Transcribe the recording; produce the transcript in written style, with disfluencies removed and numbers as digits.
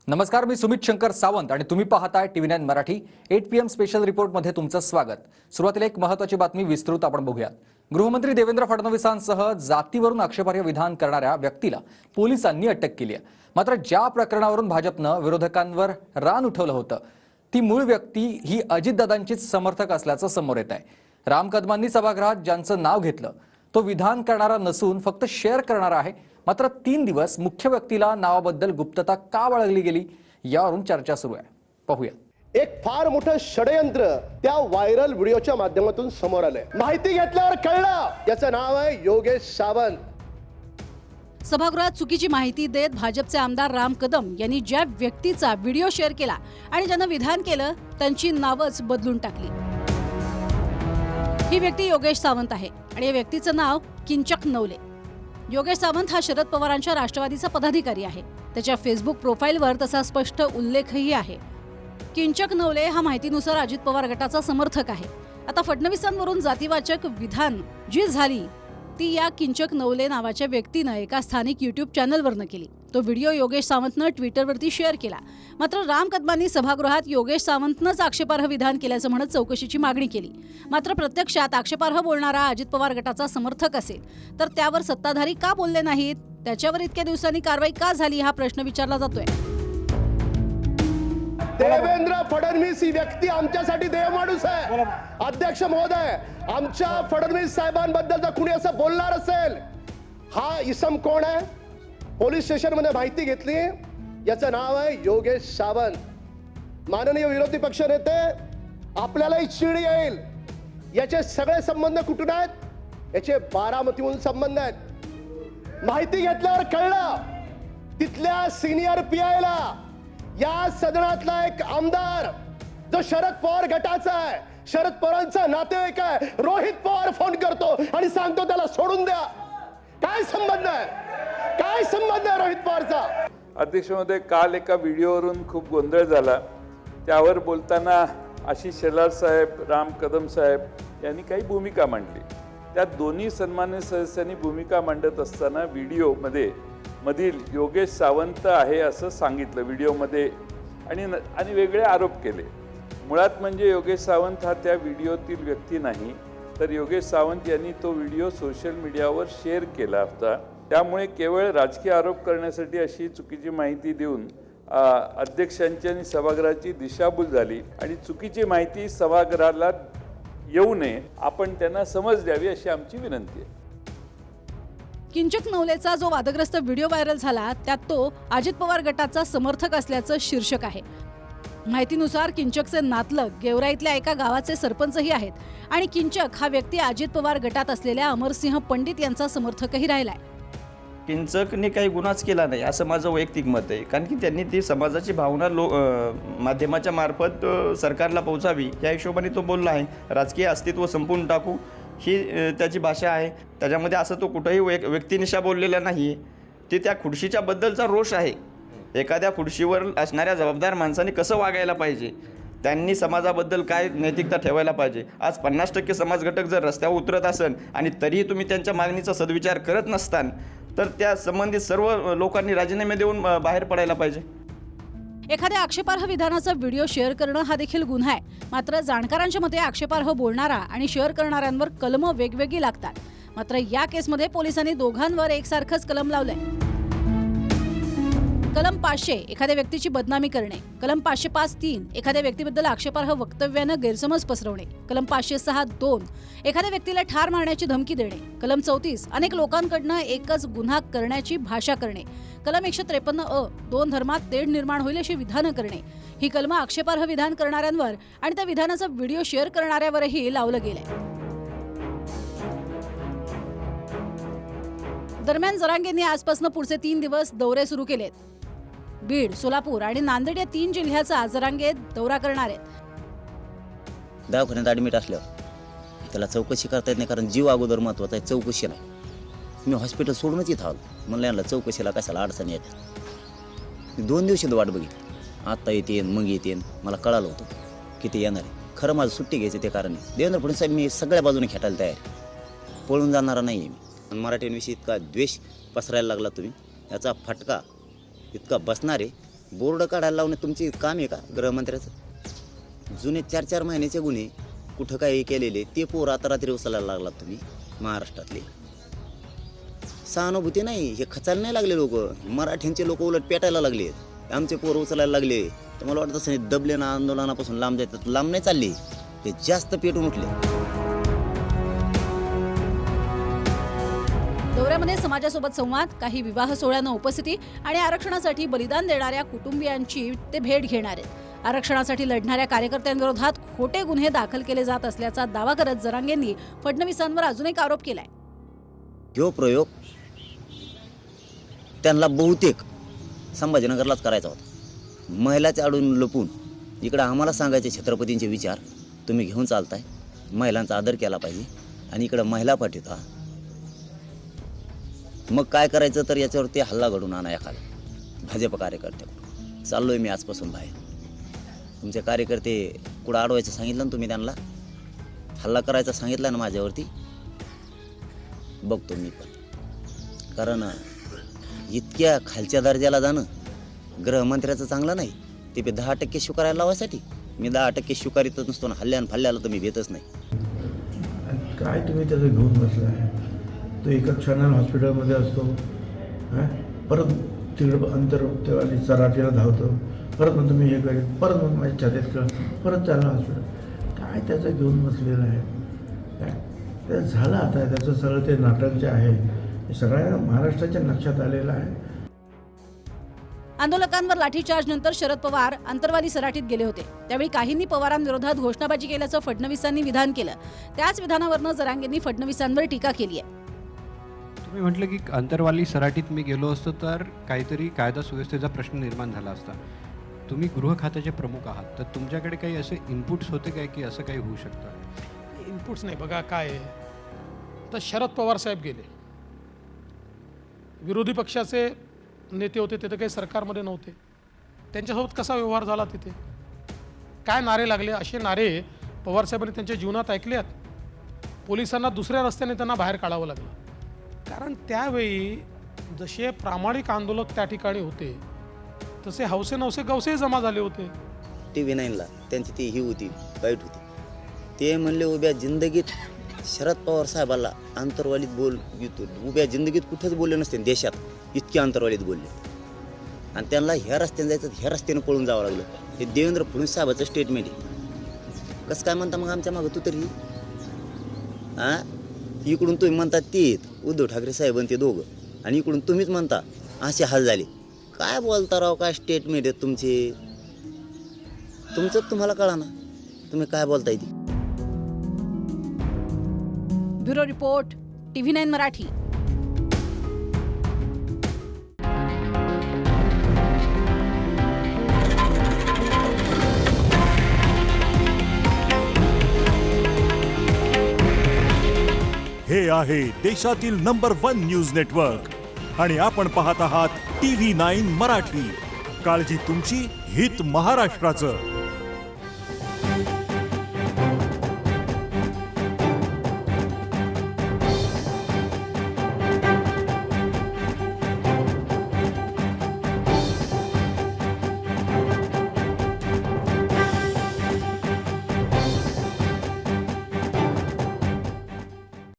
नमस्कार, मी सुमित शंकर सावंत आणि तुम्ही पाहताय TV9 मराठी 8 PM स्पेशल रिपोर्टमध्ये तुमचं स्वागत। सुरुवातीला एक महत्त्वाची बातमी विस्तृत आपण बघूया। गृहमंत्री देवेंद्र फडणवीसांसह जातीवरून आक्षेपार्ह विधान करणाऱ्या व्यक्तीला पोलिसांनी अटक केली आहे। मात्र ज्या प्रकरणावरून भाजपनं विरोधकांवर रान उठवलं होतं ती मूळ व्यक्ती ही अजितदादांचीच समर्थक असल्याचं समोर येत आहे। राम कदमांनी सभागृहात ज्यांचं नाव घेतलं तो विधान करणारा नसून फक्त शेअर करणारा आहे। मात्र 3 दिवस मुख्य व्यक्तीला नावाबद्दल गुप्तता का बाळगली गेली यावरून चर्चा सुरू आहे। पाहूया। एक फार मोठं षडयंत्र त्या व्हायरल व्हिडिओच्या माध्यमातून समोर आलंय। माहिती घेतल्यावर कळलं याचं नाव आहे योगेश सावंत। सभागृहात चुकीची माहिती देत भाजपचे आमदार राम कदम यांनी ज्या व्यक्तीचा व्हिडिओ शेअर केला आणि ज्यानं विधान केलं त्यांची नावच बदलून टाकली। ही व्यक्ती योगेश सावंत आहे आणि या व्यक्तीचं नाव किंचक नवले। योगेश सावंत हा शरद पवारांच्या राष्ट्रवादीचा पदाधिकारी आहे। त्याच्या फेसबुक प्रोफाईलवर तसा स्पष्ट उल्लेखही आहे। किंचक नवले हा माहितीनुसार अजित पवार गटाचा समर्थक आहे। आता फडणवीसांवरून जातीवाचक विधान जी झाली ती या किंचक नवले नावाच्या व्यक्तीनं एका स्थानिक YouTube चॅनलवरनं केली। तो व्हिडिओ योगेश सावंतनं ट्विटरवरती शेअर केला। मात्र राम कदमांनी सभागृहात योगेश सावंतनंच आक्षेपार्ह विधान केल्याचं म्हणत चौकशीची मागणी केली। मात्र प्रत्यक्षात आक्षेपार्ह बोलणारा अजित पवार गटाचा समर्थक असेल तर त्यावर सत्ताधारी का बोलले नाहीत, त्याच्यावर इतक्या दिवसांनी कारवाई का झाली हा प्रश्न विचारला जातोय। देवेंद्र फडणवीस ही व्यक्ती आमच्यासाठी देव माणूस आहे। अध्यक्ष महोदय, आमच्या फडणवीस साहेबांबद्दल जर कुणी असं बोलणार असेल, हा इसम कोण आहे? पोलीस स्टेशन मध्ये माहिती घेतली, याचं नाव आहे योगेश सावंत। माननीय विरोधी पक्ष नेते, आपल्यालाही चीड येईल, याचे सगळे संबंध कुठून आहेत? याचे बारामतीहून संबंध आहेत। माहिती घेतल्यावर कळलं तिथल्या सिनियर PIला या सदनातला एक आमदार जो शरद पवार गटाचा आहे, शरद पवारांचा नातेवाईक आहे, रोहित पवार फोन करतो आणि सांगतो त्याला सोडून द्या। काय संबंध आहे? काय संबंध आहे रोहित पवारचा? अध्यक्ष महोदय, काल एका व्हिडिओवरून खूप गोंधळ झाला। त्यावर बोलताना आशिष शेलार साहेब, राम कदम साहेब यांनी काही भूमिका मांडली। त्या दोन्ही सन्मान्य सदस्यांनी भूमिका मांडत असताना व्हिडिओमध्ये मधील योगेश सावंत आहे असं सांगितलं व्हिडिओमध्ये आणि वेगळे आरोप केले। मुळात म्हणजे योगेश सावंत हा त्या व्हिडिओतील व्यक्ती नाही, तर योगेश सावंत यांनी तो व्हिडिओ सोशल मीडियावर शेअर केला होता। त्यामुळे केवळ राजकीय आरोप करण्यासाठी अशी चुकीची माहिती देऊन अध्यक्षांची आणि सभागृहाची दिशाभूल झाली आणि चुकीची माहिती सभागृहाला येऊ नये, आपण त्यांना समज द्यावी अशी आमची विनंती आहे। किंचक नवलेचा जो वादग्रस्त व्हिडिओ व्हायरल झाला त्यात तो अजित पवार गटाचा समर्थक असल्याचं शीर्षक आहे। माहितीनुसार किंचकचे नातलग गेवराईतल्या एका गावाचे सरपंचही आहेत आणि किंचक हा व्यक्ती अजित पवार गटात असलेल्या अमरसिंह पंडित यांचा समर्थकही राहिलाय। किंचकने काही गुन्हाच केला नाही असं माझं वैयक्तिक मत आहे, कारण की त्यांनी ती समाजाची भावना माध्यमाच्या मार्फत सरकारला पोहोचावी या हिशोबाने तो बोलला आहे। राजकीय अस्तित्व संपवून टाकू ही त्याची भाषा आहे। त्याच्यामध्ये असं तो कुठंही व्यक्तिनिशा बोललेला नाही आहे। ते त्या खुर्शीच्या बद्दलचा रोष आहे। एखाद्या खुर्शीवर असणाऱ्या जबाबदार माणसाने कसं वागायला पाहिजे, त्यांनी समाजाबद्दल काय नैतिकता ठेवायला पाहिजे। आज 50% समाज घटक जर रस्त्यावर उतरत असन आणि तरीही तुम्ही त्यांच्या मागणीचा सद्विचार करत नसतान तर त्या संबंधित सर्व लोकांनी राजीनामे देऊन बाहेर पडायला पाहिजे। एखाद्या आक्षेपार्ह विधानाचा व्हिडिओ शेअर करणं हा देखील गुन्हा आहे। मात्र जाणकारांच्या मते आक्षेपार्ह बोलणारा आणि शेअर करणाऱ्यांवर कलमं वेगवेगळी लागतात। मात्र या केसमध्ये पोलिसांनी दोघांवर एकसारखंच कलम लावलंय। कलम 500 एखाद्या व्यक्तीची बदनामी करणे, कलम 505(3) एखाद्या व्यक्तीबद्दल आक्षेपार्ह वक्तव्यानं गैरसमज पसरवणे, कलम 506(2) एखाद्या व्यक्तीला ठार मारण्याची धमकी देणे, कलम 34 अनेक लोकांकडनं एकच गुन्हा करण्याची भाषा करणे, कलम 153(अ) 2 धर्मात तेढ निर्माण होईल अशी विधानं करणे। ही कलमं आक्षेपार्ह विधान करणाऱ्यांवर आणि त्या विधानाचा व्हिडिओ शेअर करणाऱ्यावरही लावलं गेलंय। दरम्यान जरांगेंनी आजपासून पुढचे 3 दिवस दौरे सुरू केलेत। बीड, सोलापूर आणि नांदेड या 3 जिल्ह्याचा जरांगे दौरा करणार आहेत। दवाखान्यात ॲडमिट असल्यावर त्याला चौकशी करता येत नाही, कारण जीव अगोदर महत्त्वाचा आहे, चौकशी नाही। मी हॉस्पिटल सोडूनच इथं आलो, म्हणलं यांना चौकशीला कशाला अडचणी येतात। 2 दिवशी वाट बघितली, आत्ता येते मग येते, मला कळालं होतं किती येणार आहे। खरं माझं सुट्टी घ्यायचं ते कारण देवेंद्र फडणवीस साहेब मी सगळ्या बाजूने खेटायला तयार आहे, पळून जाणारा नाही आहे मी। मराठ्यांविषयी इतका द्वेष पसरायला लागला तुम्ही, याचा फटका इतका बसणार आहे बोर्ड काढायला लावणं तुमची काम आहे का गृहमंत्र्याचं? जुने 4-4 महिन्याचे गुन्हे कुठं काही केलेले ते पोरं आता रात्री उचलायला लागलात तुम्ही महाराष्ट्रातले. सहानुभूती नाही, हे खचायला नाही लागले लोक. मराठ्यांचे लोक उलट पेटायला लागले, आमचे पोरं उचलायला लागले. तर मला वाटतं तसं दबले ना आंदोलनापासून लांब जातात, लांब नाही चालले, ते जास्त पेटून उठले. दौऱ्यामध्ये समाजासोबत संवाद, काही विवाह सोहळ्यांना उपस्थिती आणि आरक्षणासाठी बलिदान देणाऱ्या कुटुंबियांची ते भेट घेणार आहेत. आरक्षणासाठी लढणाऱ्या कार्यकर्त्यांविरोधात खोटे गुन्हे दाखल केले जात असल्याचा दावा करत जरांगेंनी फडणवीसांवर अजून एक आरोप केलाय. ह्यो प्रयोग त्यांना बहुतेक संभाजीनगरलाच करायचा होता. महिलाच्या आडून लपून इकडं आम्हाला सांगायचे छत्रपतींचे विचार तुम्ही घेऊन चालताय, महिलांचा आदर केला पाहिजे, आणि इकडं महिला पाठवता. मग काय करायचं तर याच्यावरती हल्ला घडून आणा एखादा भाजप कार्यकर्त्याकडून. चाललोय मी आजपासून बाहेर. तुमचे कार्यकर्ते कुठं अडवायचं सांगितलं ना तुम्ही, त्यांना हल्ला करायचा सांगितलं ना माझ्यावरती, बघतो मी पण. कारण इतक्या खालच्या दर्जाला जाणं गृहमंत्र्याचं चांगलं नाही. ते 10% स्वीकारायला लावायसाठी मी 10% स्वीकारितच नसतो ना. हल्ल्याला तर मी भेटच नाही. आणि काय तुम्ही त्याचं घेऊन बसला आहे? तो एका क्षणाला हॉस्पिटलमध्ये असतो, परत तिकडं अंतर तेव्हा सराटीला धावतो, परत म्हणतो मी हे करेन, परत मग माझ्या छातीत कळ, परत चाललं हॉस्पिटल. काय त्याचं घेऊन बसलेलं आहे? काय ते झालं आता, त्याचं सगळं ते नाटक जे आहे हे सगळ्या महाराष्ट्राच्या लक्षात आलेलं आहे. आंदोलकांवर लाठीचार्ज नंतर शरद पवार आंतरवाली सराटीत गेले होते. त्यावेळी काहींनी पवारांविरोधात घोषणाबाजी केल्याचं फडणवीसांनी विधान केलं. त्याच विधानावरनं जरांगेंनी फडणवीसांवर टीका केली आहे. तुम्ही म्हटलं की आंतरवाली सराटीत मी गेलो असतो तर काहीतरी कायदा सुव्यवस्थेचा प्रश्न निर्माण झाला असता. तुम्ही गृह खात्याचे प्रमुख आहात, तर तुमच्याकडे काही असे इनपुट्स होते काय की असं काही होऊ शकतं? इनपुट्स नाही. बघा काय आहे, आता शरद पवार साहेब गेले, विरोधी पक्षाचे नेते होते, ते तर काही सरकारमध्ये नव्हते. त्यांच्यासोबत कसा व्यवहार झाला, तिथे काय नारे लागले, असे नारे पवारसाहेबांनी त्यांच्या जीवनात ऐकले आहेत. पोलिसांना दुसऱ्या रस्त्याने त्यांना बाहेर काढावं लागलं. कारण त्यावेळी जसे प्रामाणिक आंदोलक त्या ठिकाणी होते, तसे हौसे नवसे गवसे जमा झाले होते. TV9ला त्यांची ती ही होती, बाईट होती. ते म्हणले उभ्या जिंदगीत शरद पवार साहेबाला आंतरवालीत बोल घेतो, उभ्या जिंदगीत कुठंच बोलले नसते देशात, इतके आंतरवालीत बोलले. आणि त्यांना ह्या रस्त्याने जायचं, ह्या रस्त्याने पळून जावं लागलं. हे देवेंद्र फडणवीस साहेबाचं स्टेटमेंट आहे. कसं काय म्हणता मग आमच्या मागं तू तरी? इकडून तुम्ही म्हणता ते उद्धव ठाकरे साहेब आणि ते दोघं, आणि इकडून तुम्हीच म्हणता असे हाल झाले. काय बोलता राव, काय स्टेटमेंट आहेत तुमचे? तुमचं तुम्हाला कळा ना, तुम्ही काय बोलताय ती. Bureau report, TV9 Marathi. हे आहे देशातील नंबर 1 न्यूज नेटवर्क आणि आपण पाहत आहात TV9 मराठी. काळजी तुमची, हित महाराष्ट्राचं.